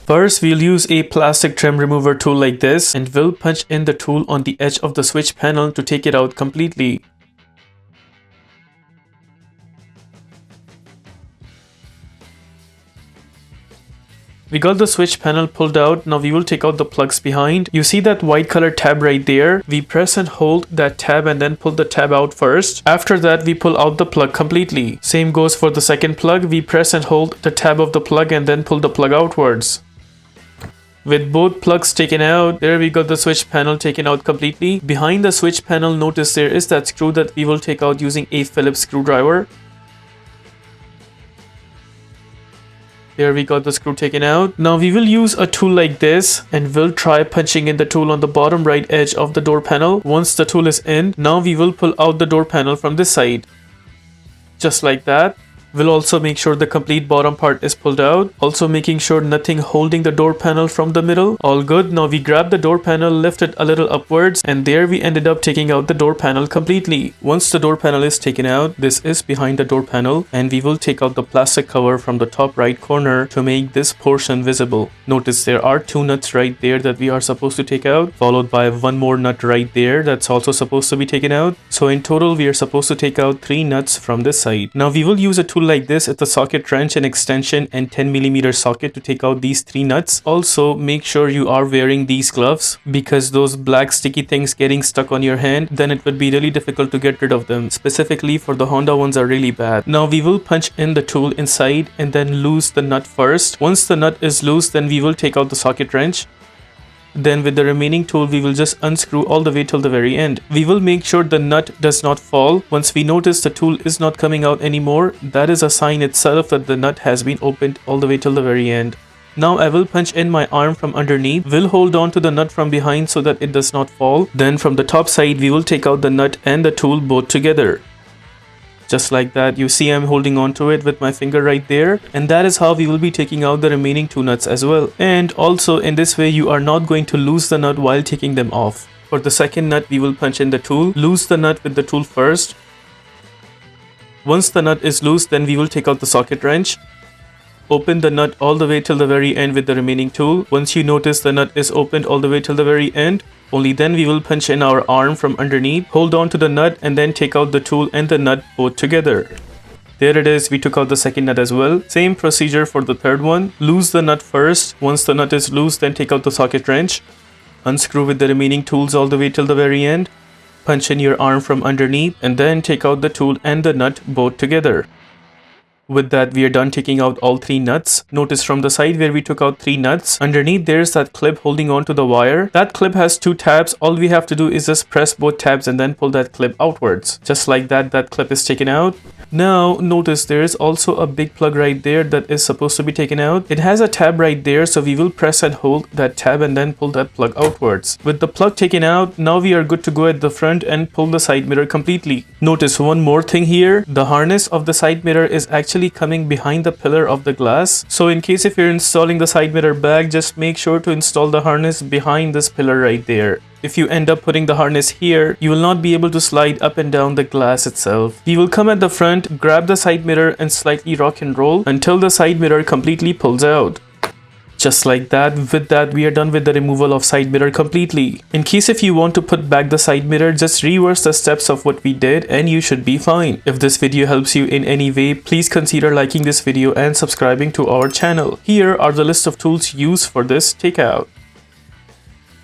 First, we'll use a plastic trim remover tool like this and we'll punch in the tool on the edge of the switch panel to take it out completely. We got the switch panel pulled out. Now we will take out the plugs behind. You see that white color tab right there? We press and hold that tab and then pull the tab out first. After that, we pull out the plug completely. Same goes for the second plug. We press and hold the tab of the plug and then pull the plug outwards. With both plugs taken out, there we got the switch panel taken out completely. Behind the switch panel, notice there is that screw that we will take out using a Phillips screwdriver. There we got the screw taken out. Now we will use a tool like this and we'll try punching in the tool on the bottom right edge of the door panel. Once the tool is in, now we will pull out the door panel from this side. Just like that. We'll also make sure the complete bottom part is pulled out. Also making sure nothing holding the door panel from the middle. All good. Now we grab the door panel, lift it a little upwards, and there we ended up taking out the door panel completely. Once the door panel is taken out, this is behind the door panel, and we will take out the plastic cover from the top right corner to make this portion visible. Notice there are two nuts right there that we are supposed to take out, followed by one more nut right there that's also supposed to be taken out. So in total, we are supposed to take out 3 nuts from this side. Now we will use a tool like this. It's a socket wrench, an extension, and 10mm socket to take out these 3 nuts. Also make sure you are wearing these gloves, because those black sticky things getting stuck on your hand, then it would be really difficult to get rid of them. Specifically for the Honda ones are really bad. Now we will punch in the tool inside and then loose the nut first. Once the nut is loose, then we will take out the socket wrench. Then with the remaining tool, we will just unscrew all the way till the very end. We will make sure the nut does not fall. Once we notice the tool is not coming out anymore, that is a sign itself that the nut has been opened all the way till the very end. Now I will punch in my arm from underneath. We'll hold on to the nut from behind so that it does not fall. Then from the top side, we will take out the nut and the tool both together. Just like that. You see I'm holding on to it with my finger right there, and that is how we will be taking out the remaining 2 nuts as well. And also in this way you are not going to lose the nut while taking them off. For the second nut, we will punch in the tool, loose the nut with the tool first. Once the nut is loose, then we will take out the socket wrench. Open the nut all the way till the very end with the remaining tool. Once you notice the nut is opened all the way till the very end, only then we will punch in our arm from underneath, hold on to the nut, and then take out the tool and the nut both together. There it is, we took out the second nut as well. Same procedure for the third one. Loose the nut first. Once the nut is loose, then take out the socket wrench. Unscrew with the remaining tools all the way till the very end. Punch in your arm from underneath and then take out the tool and the nut both together. With that, we are done taking out all 3 nuts. Notice from the side where we took out 3 nuts, underneath there's that clip holding on to the wire. That clip has 2 tabs. All we have to do is just press both tabs and then pull that clip outwards. Just like that, that clip is taken out. Now notice there is also a big plug right there that is supposed to be taken out. It has a tab right there, so we will press and hold that tab and then pull that plug outwards. With the plug taken out, now we are good to go at the front and pull the side mirror completely. Notice one more thing here. The harness of the side mirror is actually coming behind the pillar of the glass. So in case if you're installing the side mirror back, just make sure to install the harness behind this pillar right there. If you end up putting the harness here, you will not be able to slide up and down the glass itself. We will come at the front, grab the side mirror and slightly rock and roll until the side mirror completely pulls out. Just like that. With that, we are done with the removal of side mirror completely. In case if you want to put back the side mirror, just reverse the steps of what we did and you should be fine. If this video helps you in any way, please consider liking this video and subscribing to our channel. Here are the list of tools used for this takeout.